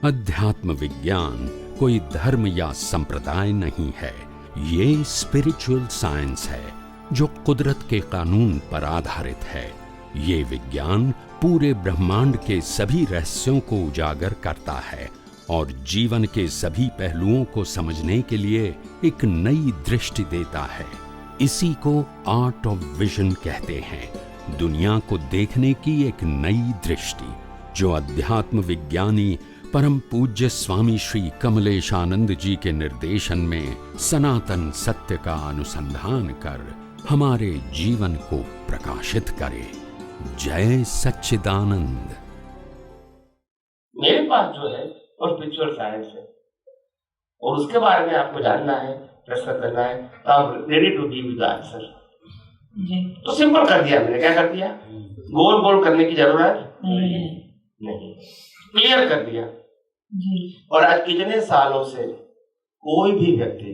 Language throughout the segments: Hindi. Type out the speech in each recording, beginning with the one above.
अध्यात्म विज्ञान कोई धर्म या संप्रदाय नहीं है, ये स्पिरिचुअल साइंस है जो कुदरत के कानून पर आधारित है। ये विज्ञान पूरे ब्रह्मांड के सभी रहस्यों को उजागर करता है और जीवन के सभी पहलुओं को समझने के लिए एक नई दृष्टि देता है। इसी को आर्ट ऑफ विजन कहते हैं, दुनिया को देखने की एक नई दृष्टि, जो अध्यात्म विज्ञानी परम पूज्य स्वामी श्री कमलेशानंद जी के निर्देशन में सनातन सत्य का अनुसंधान कर हमारे जीवन को प्रकाशित करे। जय सच्चिदानंद। मेरे पास जो है वो स्पिरिचुअल साइंस है और उसके बारे में आपको जानना है, प्रश्न करना है, तो आप ready to give the answer. तो सिंपल कर दिया मैंने, क्या कर दिया? गोल गोल करने की जरूरत नहीं, क्लियर कर दिया जी। और आज कितने सालों से कोई भी व्यक्ति,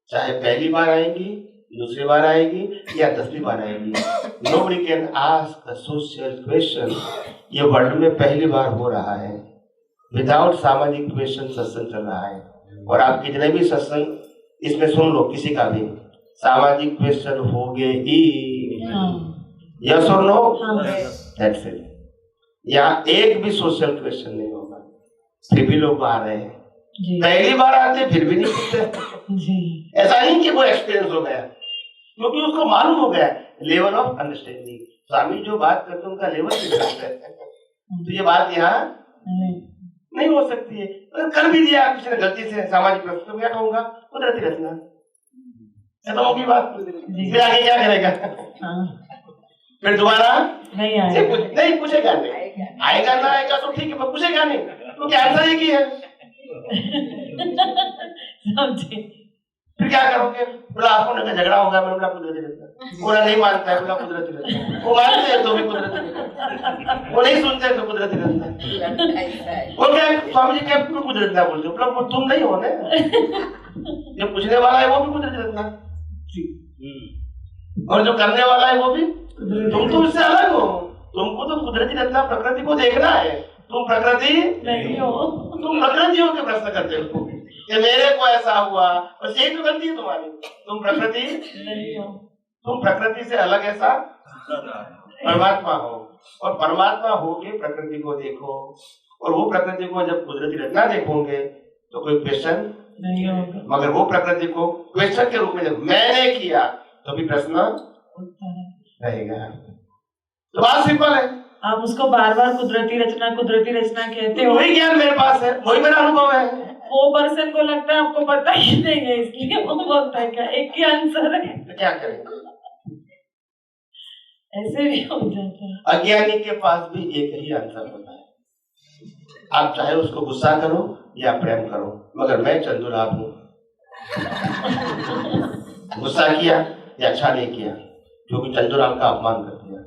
चाहे पहली बार आएगी, दूसरी बार आएगी या 10वीं बार आएगी, nobody can ask a social question। ये वर्ल्ड में पहली बार हो रहा है, विदाउट सामाजिक क्वेश्चन सत्संग चल रहा है। और आप कितने भी सत्संग इसमें सुन लो, किसी का भी सामाजिक क्वेश्चन हो गए ही, यस और नो, दैट्स इट। या एक भी सोशल क्वेश्चन नहीं होगा, फिर भी लोग आ रहे हैं। पहली बार आते फिर भी नहीं पूछते। ऐसा नहीं कि वो एक्सपीरियंस हो गया, क्योंकि उसको मालूम हो गया लेवल ऑफ अंडरस्टैंडिंग। स्वामी जो बात करते हैं उनका लेवल है, तो ये बात यहाँ नहीं हो सकती है। अगर कर भी दिया किसी ने गलती से सामाजिक प्रश्न, तो क्या कहूंगा? कुदरती रचना, खत्म होगी बात। फिर आगे क्या करेगा? फिर दोबारा नहीं पूछेगा, नहीं आएगा ना आएगा तो ठीक है, पर पूछेगा नहीं, क्योंकि आंसर एक ही है। फिर क्या करोगे? बोला आपको ना झगड़ा होगा, मैं बोला कुदरती रचना। वो नहीं मानता है, बोला कुदरती रचना। वो मानते हैं तो भी कुदरती रचना, वो नहीं सुनते तो कुदरती रचना। वो क्या स्वामी जी क्या कुदरती रचना बोलते हो? मतलब वो तुम नहीं हो ना, जो पूछने वाला है वो भी कुदरती रचना, और जो करने वाला है वो भी। तुम तो इससे अलग हो, तुमको तो कुदरती रचना प्रकृति को देखना है, तुम प्रकृति नहीं हो। तुम प्रकृति हो के प्रश्न करते हो कि मेरे को ऐसा हुआ, बस यही तो गलती है तुम्हारी। तुम प्रकृति नहीं हो, तुम प्रकृति से अलग ऐसा परमात्मा हो, और परमात्मा हो के प्रकृति को देखो, और वो प्रकृति को जब कुदरती रचना देखोगे तो कोई क्वेश्चन नहीं होगा। मगर वो प्रकृति को क्वेश्चन के रूप में जब मैंने किया तो भी प्रश्न रहेगा। तो बात सिंपल है। आप उसको बार बार कुदरती रचना कहते हो। वही ज्ञान मेरे पास है, वही मेरा अनुभव है। वो पर्सन को लगता है आपको पता ही नहीं है, इसलिए वो बोलता है क्या एक ही आंसर है। तो क्या करें? ऐसे भी हो जाता है। अज्ञानी के पास भी एक ही आंसर होता है। आप चाहे उसको गुस्सा करो या प्रेम करो, मगर मैं चंदूलाल हूँ। गुस्सा किया या अच्छा नहीं किया, क्योंकि चंदूलाल का अपमान कर दिया।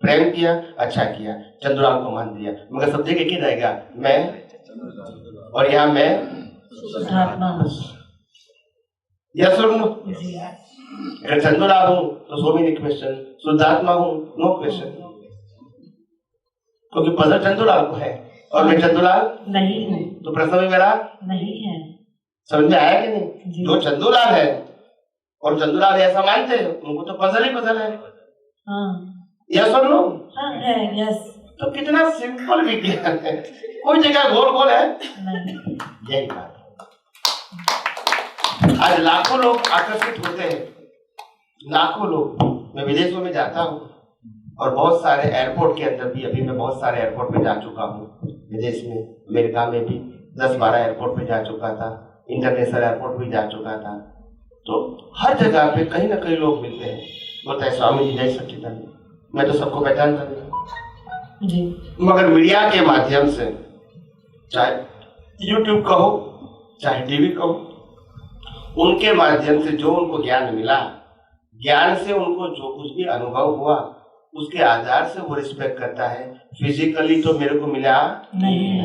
प्रेम किया, अच्छा किया, चंदूलाल को मान दिया, मगर सब जगह क्या रहेगा? मैं, और यहाँ मैं यस और नो। अगर चंदूलाल हूँ तो सो मेनी क्वेश्चन, शुद्धात्मा हूँ नो क्वेश्चन, क्योंकि पजल चंदूलाल को है और मैं चंदूलाल नहीं हूँ, तो प्रश्न में मेरा नहीं है। समझ में आया कि नहीं? जो चंदूलाल है और चंदूलाल ऐसा मानते हैं, उनको तो पजल ही पजल है। यस और नो? है, यस। तो कितना सिंपल विज्ञान है, कोई जगह गोल गोल है नहीं। यही बात। आज लाखों लोग आकर्षित होते हैं, लाखों लोग। मैं विदेशों में जाता हूँ और बहुत सारे एयरपोर्ट के अंदर भी, अभी मैं बहुत सारे एयरपोर्ट पे जा चुका हूँ विदेश में, अमेरिका में भी 10-12 एयरपोर्ट पे जा चुका था, इंटरनेशनल एयरपोर्ट भी जा चुका था। तो हर जगह पे कहीं ना कहीं लोग मिलते हैं, बोलता है स्वामी जी जय सच्चिदानंद। मैं तो सबको पहचानता नहीं, मगर मीडिया के माध्यम से, चाहे यूट्यूब कहो चाहे टीवी कहो, उनके माध्यम से जो उनको ज्ञान मिला, ज्ञान से उनको जो कुछ भी अनुभव हुआ, उसके आधार से वो रिस्पेक्ट करता है। फिजिकली तो मेरे को मिला नहीं।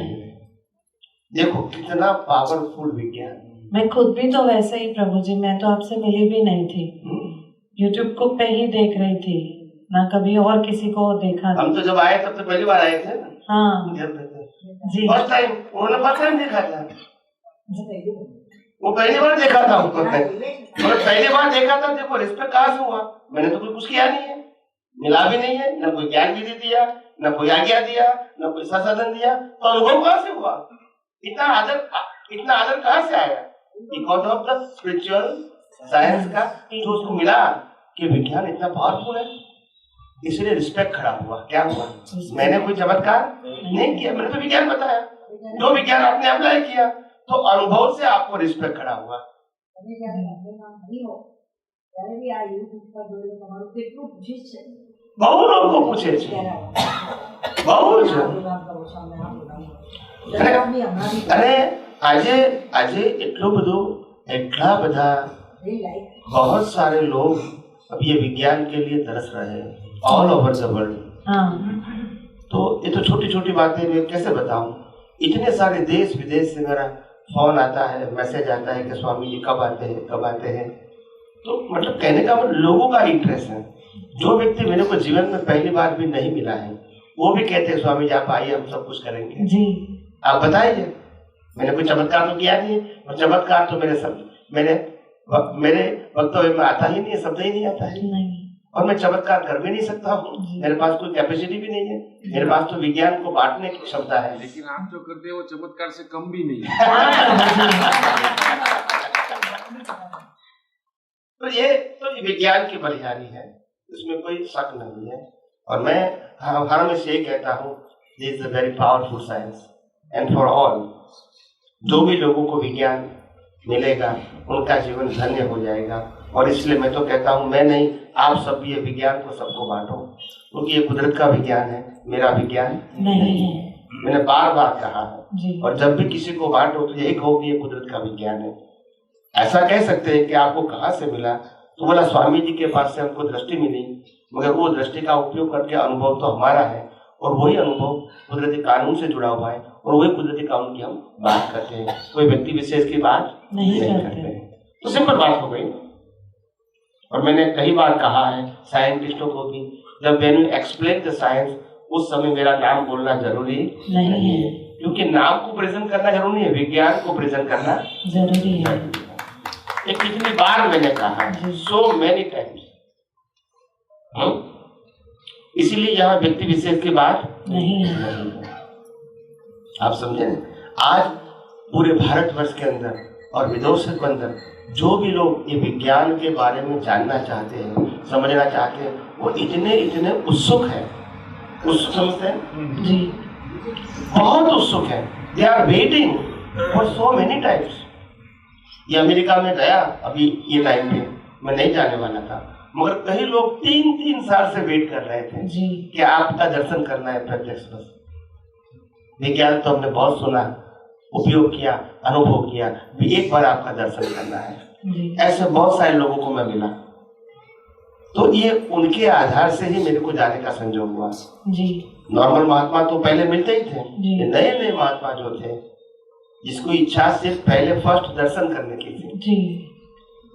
देखो कितना पावरफुल विज्ञान। मैं खुद भी तो वैसे ही प्रभु जी, मैं तो आपसे मिली भी नहीं थी, यूट्यूब को पे ही देख रही थी, ना कभी और किसी को देखा। हम तो जब आए तब तो पहली बार आए थे। हाँ। जी फर्स्ट टाइम उन्होंने फर्स्ट टाइम देखा था, वो पहली बार देखा था उन्होंने, और पहली बार देखा था। देखो रिस्पेक्ट कहाँ से हुआ, मैंने तो कुछ किया नहीं है, मिला भी नहीं है, न कोई ज्ञान विधि दिया, न कोई आज्ञा दिया, न कोई संसाधन दिया, तो अनुभव कहाँ से हुआ? इतना आदर कहाँ से आया? Because of the spiritual science का जो उसको मिला कि विज्ञान इतना पावरफुल है, इसलिए रिस्पेक्ट खड़ा हुआ। क्या हुआ? मैंने कोई चमत्कार नहीं किया, मैंने तो विज्ञान बताया, जो विज्ञान आपने अप्लाई किया, तो अनुभव से आपको रिस्पेक्ट खड़ा हुआ। बहु लोग को पूछे बहु अरे આજે એટલા બધા बहुत सारे लोग अब ये विज्ञान के लिए तरस रहे हैं ऑल ओवर द वर्ल्ड। तो ये तो छोटी छोटी बातें मैं कैसे बताऊं, इतने सारे देश विदेश से मेरा फोन आता है, मैसेज आता है कि स्वामी जी कब आते हैं। तो मतलब कहने का मतलब लोगों का इंटरेस्ट है। जो व्यक्ति मेरे को जीवन में पहली बार भी नहीं मिला है, वो भी कहते हैं स्वामी जी आप आइए, हम सब कुछ करेंगे जी, आप बताइए। मैंने कोई चमत्कार तो किया नहीं, और चमत्कार तो मेरे वक्तव्य में आता ही नहीं है, शब्द ही नहीं आता है नहीं। और मैं चमत्कार कर भी नहीं सकता हूँ, मेरे पास कोई कैपेसिटी भी नहीं है, मेरे पास तो विज्ञान को बांटने की क्षमता है। लेकिन आप जो करते हैं वो चमत्कार से कम भी नहीं तो ये विज्ञान की बलिहारी है, इसमें कोई शक नहीं है। और मैं हमेशा ये कहता हूँ, this is a very powerful science and for all. जो भी लोगों को विज्ञान मिलेगा उनका जीवन धन्य हो जाएगा। और इसलिए मैं तो कहता हूँ, मैं नहीं, आप सब ये विज्ञान को सबको बांटो, क्योंकि ये कुदरत का विज्ञान है, मेरा विज्ञान नहीं है। मैंने बार बार कहा है, और जब भी किसी को बांटो तो यही कहो कि ये कुदरत का विज्ञान है। ऐसा कह सकते हैं कि आपको कहाँ से मिला, तो बोला स्वामी जी के पास से हमको दृष्टि मिली, मगर वो दृष्टि का उपयोग करके अनुभव तो हमारा है, और वही अनुभव कुदरती कानून से जुड़ा हुआ है, और वही कुदरती कानून की हम बात करते हैं, कोई व्यक्ति विशेष की बात नहीं करते हैं। तो सिंपल बात हो गई। और मैंने कई बार कहा है साइंटिस्टों को भी, जब when you explain the science, उस समय मेरा नाम बोलना जरूरी नहीं है, क्योंकि नाम को प्रेजेंट करना जरूरी है, विज्ञान को प्रेजेंट करना जरूरी है। ये कितनी बार मैंने कहा, सो मेनी टाइम्स। इसीलिए यहाँ व्यक्ति विशेष की बात नहीं है। आप समझे? आज पूरे भारतवर्ष के अंदर और विदेशों के अंदर जो भी लोग ये विज्ञान के बारे में जानना चाहते हैं, समझना चाहते हैं, वो इतने उत्सुक हैं, समझते हैं जी, बहुत उत्सुक है। They are waiting for so many times. ये अमेरिका में गया अभी ये टाइम पे, मैं नहीं जाने वाला था, मगर कई लोग 3 साल से वेट कर रहे थे जी, कि आपका दर्शन करना है प्रत्यक्ष बस। विज्ञान तो हमने बहुत सुना, उपयोग किया, अनुभव किया, भी एक बार आपका दर्शन करना है। ऐसे बहुत सारे लोगों को मैं मिला, तो ये उनके आधार से ही मेरे को जाने का संजोग हुआ जी। नॉर्मल महात्मा तो पहले मिलते ही थे, नए महात्मा जो थे, जिसको इच्छा सिर्फ पहले फर्स्ट दर्शन करने की थी जी।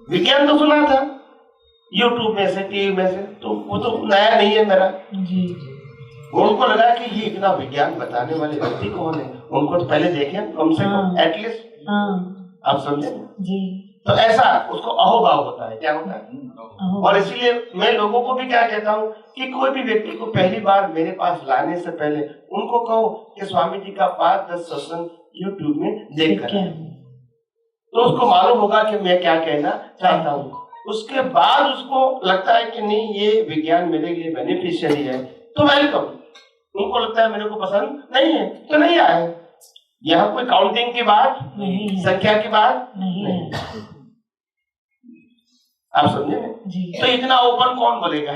विज्ञान तो सुना था यूट्यूब में से, टीवी में से, तो वो तो नया नहीं है मेरा जी। उनको लगा कि ये इतना विज्ञान बताने वाले व्यक्ति कौन है, उनको तो पहले देखे कम से कम एटलीस्ट। आप समझे जी? तो ऐसा उसको अहोभाव होता है। क्या होता है? और इसीलिए मैं लोगों को भी क्या कहता हूँ कि कोई भी व्यक्ति को पहली बार मेरे पास लाने से पहले उनको कहो कि स्वामी जी का 5-10 सत्संग यूट्यूब में देख कर, तो उसको मालूम होगा कि मैं क्या कहना चाहता हूँ। उसके बाद उसको लगता है कि नहीं ये विज्ञान मेरे लिए बेनिफिशियरी है, तो वेलकम। उनको लगता है मेरे को पसंद नहीं है तो नहीं आए। यहाँ कोई काउंटिंग की बात नहीं, संख्या की बात नहीं। आप समझे ना? तो इतना ओपन कौन बोलेगा?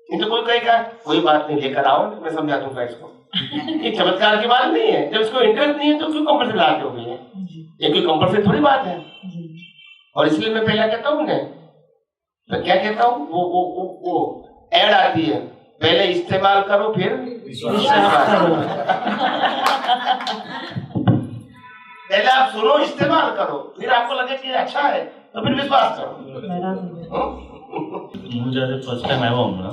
नहीं तो कोई कहेगा कोई बात नहीं, लेकर आओ, मैं समझा दूंगा इसको। ये चमत्कार की बात नहीं है। जब इसको इंटरेस्ट नहीं है तो क्यों कंपल्सरी लाते हो गए? ये कोई कंपल्सरी थोड़ी बात है। और इसलिए मैं पहला कहता हूँ, मैं क्या कहता हूँ, वो ऐड आती है, पहले इस्तेमाल करो फिर इस्तेमाल करो। पहले आप सुनो, इस्तेमाल करो, फिर आपको लगे कि अच्छा है तो फिर विश्वास करो। હું જ્યારે ફર્સ્ટ ટાઈમ આવ્યો હમણાં,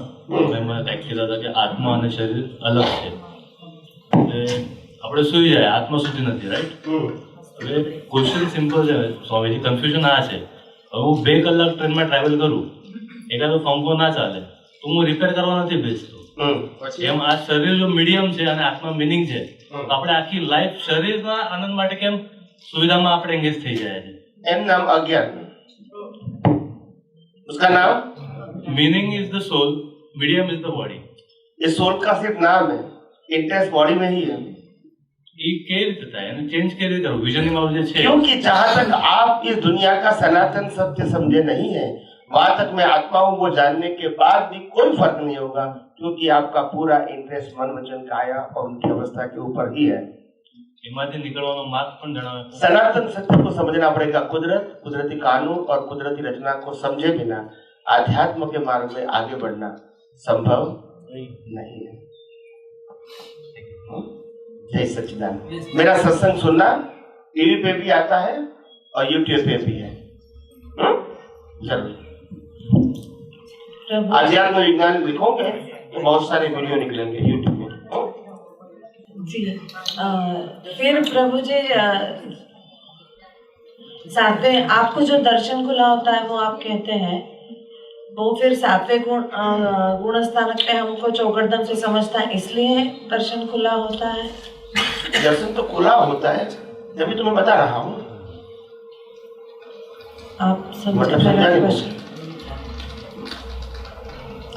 મેં ચેક કર્યા હતા કે આત્મા અને શરીર અલગ છે, આપણે સુઈ જાય, આત્મા સુધી નથી, રાઈટ? હવે ક્વેશ્ચન સિમ્પલ છે સ્વામીજી, કન્ફ્યુઝન આ છે, હવે હું 2 કલાક ટ્રેનમાં ટ્રાવેલ કરું, એકાદો પંખો ના ચાલે તો હું રિપેર કરવા નથી બેસતો. એમ આ શરીર જો મીડિયમ છે અને આત્મા મિનિંગ છે, તો આપણે આખી લાઈફ શરીરના આનંદ માટે કેમ સુવિધામાં આપણે એંગેજ થઈ જાય છે? एम नाम अज्ञान, उसका नाम meaning is the soul, medium is the body. ये सोल का सिर्फ नाम है, इंटरेस्ट बॉडी में ही है. ये કેવી રીતે થાય અને ચેન્જ કેવી રીતે કરવું વિઝન માં જે છે? क्योंकि जहाँ तक आप इस दुनिया का सनातन सत्य समझे नहीं है, वहां तक मैं आत्मा हूँ वो जानने के बाद भी कोई फर्क नहीं होगा, क्योंकि आपका पूरा इंटरेस्ट मन वचन काया और उनकी अवस्था के ऊपर ही है. એમાંથી નિકળવાનો માર્ગ પણ જણાવે. सनातन सत्य को समझना पड़ेगा. कुदरत, कुदरती कानून और कुदरती रचना को समझे बिना आध्यात्म के मार्ग में आगे बढ़ना संभव नहीं है. जय सच्चिदानंद. मेरा सत्संग सुनना टीवी पे भी आता है और यूट्यूब पे भी है. जरूर आध्यात्म विज्ञान लिखोगे तो बहुत सारे वीडियो निकलेंगे यूट्यूब में. जी फिर प्रभु जी सातवें आपको जो दर्शन खुला होता है वो आप कहते हैं, वो फिर सातवें गुण स्थानक पे हमको चौगड़दम से समझता है, इसलिए दर्शन खुला होता है. दर्शन तो खुला होता है, जब तुम्हें बता रहा हूँ. आप समझे मतलब मेरा समझा नहीं क्वेश्चन?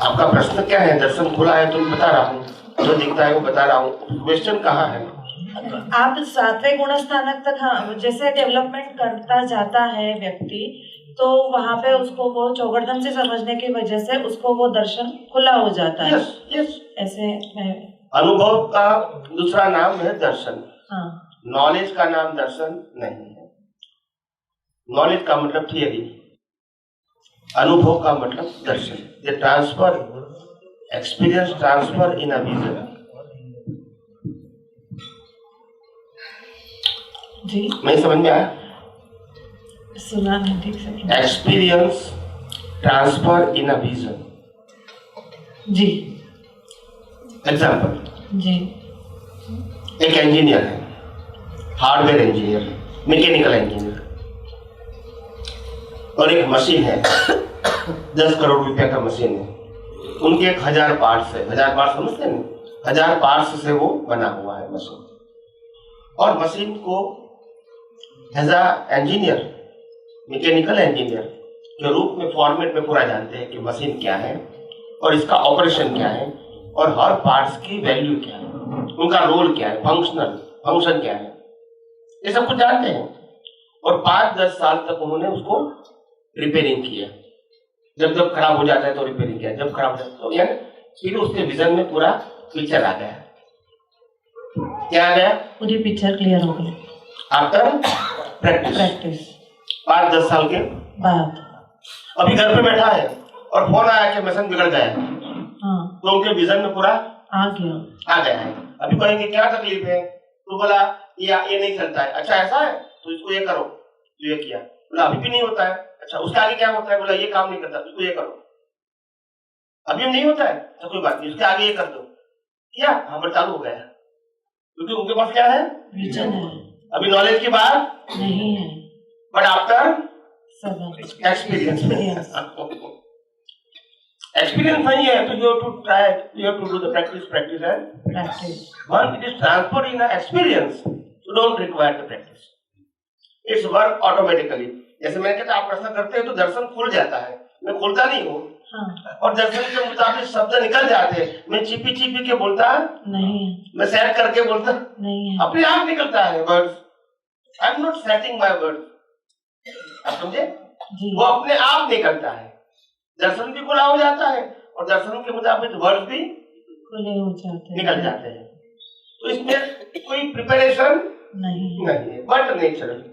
आपका प्रश्न क्या है? दर्शन खुला है तुम बता रहा हूँ, जो दिखता है वो बता रहा हूँ. क्वेश्चन कहाँ है? आप सातवें गुण स्थानक तक जैसे डेवलपमेंट करता जाता है व्यक्ति, तो वहाँ पे उसको वो चौगड़दम से समझने की वजह से उसको वो दर्शन खुला हो जाता है. Yes yes. ऐसे मैं अनुभव का दूसरा नाम है दर्शन. हाँ. नॉलेज का नाम दर्शन नहीं है. नॉलेज का मतलब थियरी, अनुभव का मतलब दर्शन. ये transfer, experience transfer in a vision. जी नहीं समझ में आया? सुना नहीं ठीक से. Experience transfer in a vision. जी एग्जाम्पल, जी एक इंजीनियर है, हार्डवेयर इंजीनियर, मैकेनिकल इंजीनियर, और एक मशीन है 10 करोड़ रुपए का मशीन है. उनके 1000 पार्ट्स है. 1000 पार्ट्स समझते हैं? 1000 पार्ट्स से वो बना हुआ है मशीन. और मशीन को as a engineer, mechanical engineer के रूप में फॉर्मेट में पूरा जानते हैं कि मशीन क्या है और इसका ऑपरेशन क्या है और हर पार्ट्स की वैल्यू क्या है, उनका रोल क्या है, फंक्शन क्या है, ये सब कुछ जानते हैं. और 5-10 साल तक उन्होंने उसको रिपेयरिंग किया. जब खराब हो जाता है तो रिपेयरिंग किया, जब खराब हो जाता है तो यानी फिर उसके विजन में पूरा पिक्चर आ गया. क्या आ गया? पूरी पिक्चर क्लियर हो गई आफ्टर प्रैक्टिस. 5-10 साल के बाद. अभी घर पे बैठा है और फोन आया कि मशीन बिगड़ गया, हाँ तो उनके विजन में पूरा आ गया. आ गया है. अभी कहेंगे क्या तकलीफ है, तो बोला ये नहीं चलता है. अच्छा ऐसा है तो इसको ये करो, तो ये किया. बोला अभी भी नहीं होता है. अच्छा उसके आगे क्या होता है? बोला ये काम नहीं करता, इसको ये करो. अभी नहीं होता है तो कोई बात नहीं, उसके आगे ये कर दो. क्या हमारे चालू हो गया, क्योंकि उनके पास क्या है? विजन है. अभी नॉलेज की बात नहीं है. But after experience. एक्सपीरियंस नहीं है तो you have to try, you have to do the practice and practice. One it is transferred in experience, you don't require the practice, it's work automatically. जैसे मैंने कहा आप प्रश्न करते हैं तो दर्शन खुल जाता है, मैं खोलता नहीं हूँ. हाँ. और दर्शन के मुताबिक शब्द निकल जाते हैं. मैं चिपी के बोलता नहीं है. मैं सेट करके बोलता नहीं है. अपने आप निकलता है words. I am not setting my words. आप समझे? जी. वो अपने आप निकलता है. दर्शन भी खुला हो जाता है और दर्शन के मुताबिक वर्ड भी खुले हो जाते हैं, निकल जाते हैं. तो इसमें कोई प्रिपरेशन नहीं है, बट नेचुरल.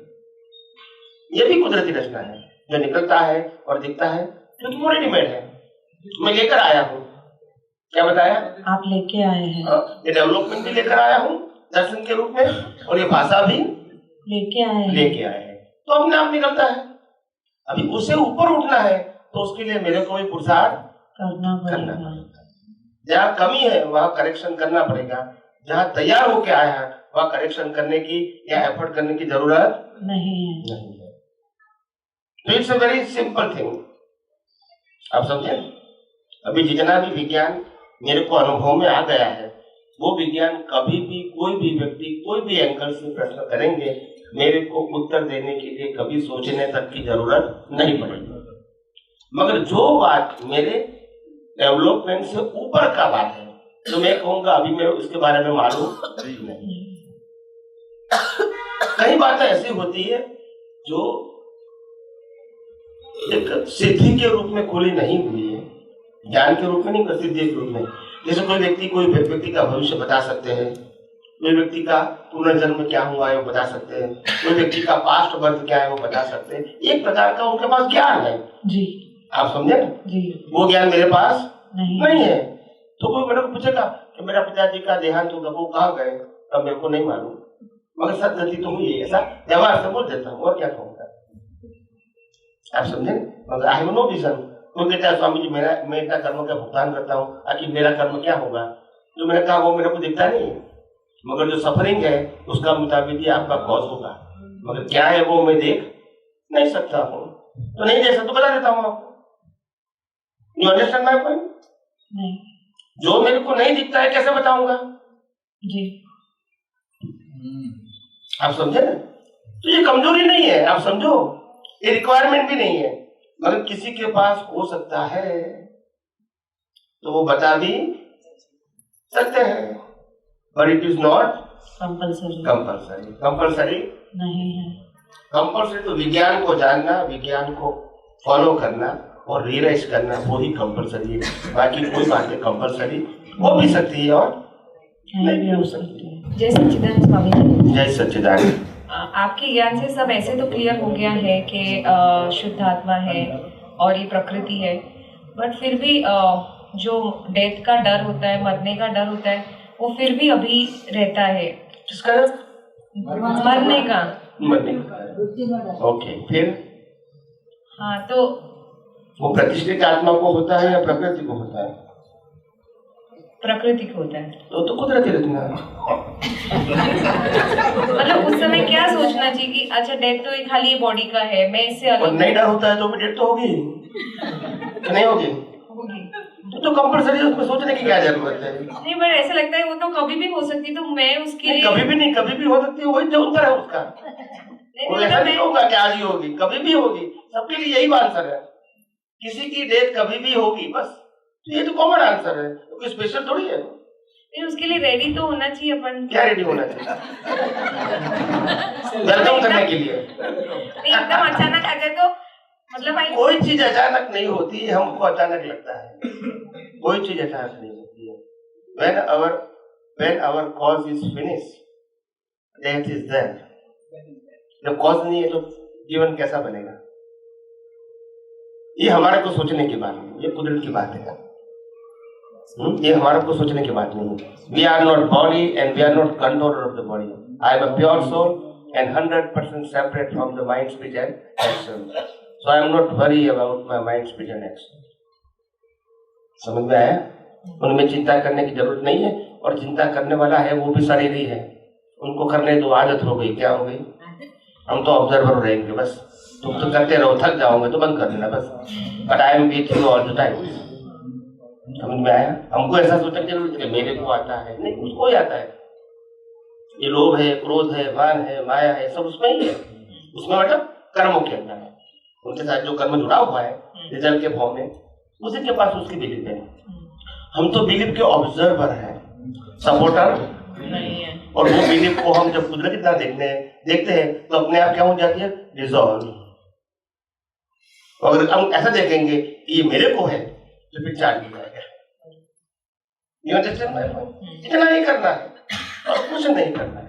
ये भी कुदरती रचना है जो निकलता है और दिखता है, क्योंकि वो रेडीमेड है. मैं लेकर आया हूँ. क्या बताया? आप लेके आए हैं. ये डेवलपमेंट भी लेकर आया हूँ दर्शन के रूप में, और ये भाषा भी लेके आए हैं. तो अपने आप निकलता है. अभी उसे ऊपर उठना है तो उसके लिए मेरे को भी पुरुषार्थ करना पड़ेगा. जहाँ कमी है वहाँ करेक्शन करना पड़ेगा. जहाँ तैयार होके आया है वहाँ करेक्शन करने की या एफर्ट करने की जरूरत नहीं है। तो it's a very simple thing. आप समझे? अभी जितना भी विज्ञान मेरे को अनुभव में आ गया है, वो विज्ञान कभी भी कोई भी व्यक्ति कोई भी एंगल से प्रश्न करेंगे, मेरे को उत्तर देने के लिए कभी सोचने तक की जरूरत नहीं पड़ेगी। मगर जो बात मेरे डेवलपमेंट से ऊपर का बात है, तो मैं कहूंगा अभी मैं उसके बारे में मालूम नहीं। कई बातें ऐसी होती है जो एक सिद्धि के रूप में खोली नहीं हुई है, ज्ञान के रूप में नहीं, सिद्धि के रूप में। जैसे कोई व्यक्ति का भविष्य बता सकते हैं, कोई व्यक्ति का पुनर्जन्म क्या हुआ है वो बता सकते हैं, कोई व्यक्ति का पास्ट बर्थ क्या है वो बता सकते हैं। एक प्रकार का उनके पास ज्ञान है जी। आप समझे ना? जी। वो ज्ञान मेरे पास नहीं है। तो कोई मेरे को पूछेगा कि मेरा पिताजी का देहांत होगा, वो कहाँ गए, तब मेरे को नहीं मालूम, मगर सदगति तो हुई है, ऐसा व्यवहार से बोल देता हूँ, और क्या कहूँगा। आप समझे? मगर आई हैव नो विजन। वो कहता है स्वामी जी मैं इतना कर्म का भुगतान करता हूँ, आखिर मेरा कर्म क्या होगा? जो मैंने कहा वो मेरे को दिखता नहीं है, मगर जो सफरिंग है उसका मुताबिक ही आपका कॉज होगा, मगर क्या है वो मैं देख नहीं सकता हूँ। तो नहीं देख सकता तो बता देता हूँ आपको। You understand my point? नहीं। जो मेरे को नहीं दिखता है कैसे बताऊंगा? जी। आप समझे ना? तो ये कमजोरी नहीं है, आप समझो, ये रिक्वायरमेंट भी नहीं है, मगर किसी के पास हो सकता है तो वो बता भी सकते हैं, but it is not compulsory नहीं है। कंपल्सरी तो विज्ञान को जानना, विज्ञान को फॉलो करना और रियलाइज करना, वो ही कंपल्सरी है। बाकी कोई बातें कंपल्सरी हो भी सकती है और नहीं भी हो सकती है। जय सच्चिदानंद स्वामी जी। जय सच्चिदानंद। आपके ज्ञान से सब ऐसे तो क्लियर हो गया है कि शुद्ध आत्मा है और ये प्रकृति है, बट फिर भी जो डेथ का डर होता है, मरने का डर होता है, वो फिर भी अभी रहता है। किसका? मरने का। ओके, फिर हाँ, तो वो प्रतिष्ठित आत्मा को होता है या प्रकृति को होता है? प्रकृति को होता है। तो कुदरती रचना है। मतलब उस समय क्या सोचना चाहिए कि अच्छा डेथ तो ये खाली ये बॉडी का है, मैं इससे और अलग नहीं डर होता है तो भी डेथ तो होगी कि नहीं होगी? होगी। तो कंपल्सरी उसमें सोचने की क्या जरूरत है? नहीं, बट ऐसा लगता है वो तो कभी भी हो सकती है, तो मैं उसके लिए कभी भी नहीं, कभी भी हो सकती है, वही जो उत्तर है उसका। कोई ऐसा नहीं होगा कि आज ही होगी, कभी भी होगी, सबके लिए यही आंसर है। किसी की डेथ कभी भी होगी, बस। तो ये तो कॉमन आंसर है, तो कोई स्पेशल थोड़ी है। नहीं, उसके लिए रेडी तो होना चाहिए अपन। क्या रेडी होना चाहिए? वेलकम करने के लिए। नहीं, एकदम अचानक आ जाए तो मतलब कोई चीज अचानक नहीं होती है, हमको अचानक लगता है। कोई चीज अचानक नहीं होती है। When our cause is finished, death is there. जब कॉज नहीं है तो जीवन कैसा बनेगा? ये हमारे को सोचने की बात नहीं, ये कुदरत की बात है। ये हमारे को सोचने की बात नहीं है। We are not body and we are not controller of the body. I am a pure soul and 100% separate from the mind, speech and action. So I am not worried about my mind, speech and action. समझ में आया? उनमें चिंता करने की जरूरत नहीं है, और चिंता करने वाला है वो भी शरीर ही है। उनको करने दो, आदत हो गई, क्या हो गई? हम तो ऑब्जर्वर रहेंगे बस। तुम तो करते रहो, थक जाओगे तो बंद कर देना बस। But I am with you all the time. समझ में आया? हमको ऐसा सोचने की जरूरत है मेरे को आता है, नहीं, उसको ही आता है। ये लोभ है, क्रोध है, मान है, माया है, सब उसमें ही है। उसमें मतलब कर्मों के अंदर है, उनके साथ जो कर्म जुड़ा हुआ है रिजल्ट के भाव में, उसी के पास उसकी बिलीफ है। हम तो बिलीफ के ऑब्जर्वर हैं, सपोर्टर नहीं है। और वो बिलीफ को हम जब कुदरत की तरह देखते हैं तो अपने आप क्या हो जाती है? डिसॉल्व। अगर हम ऐसा देखेंगे कि ये मेरे को है तो फिर चार्ज हो जाएगा। इतना ही करना है और कुछ नहीं करना है।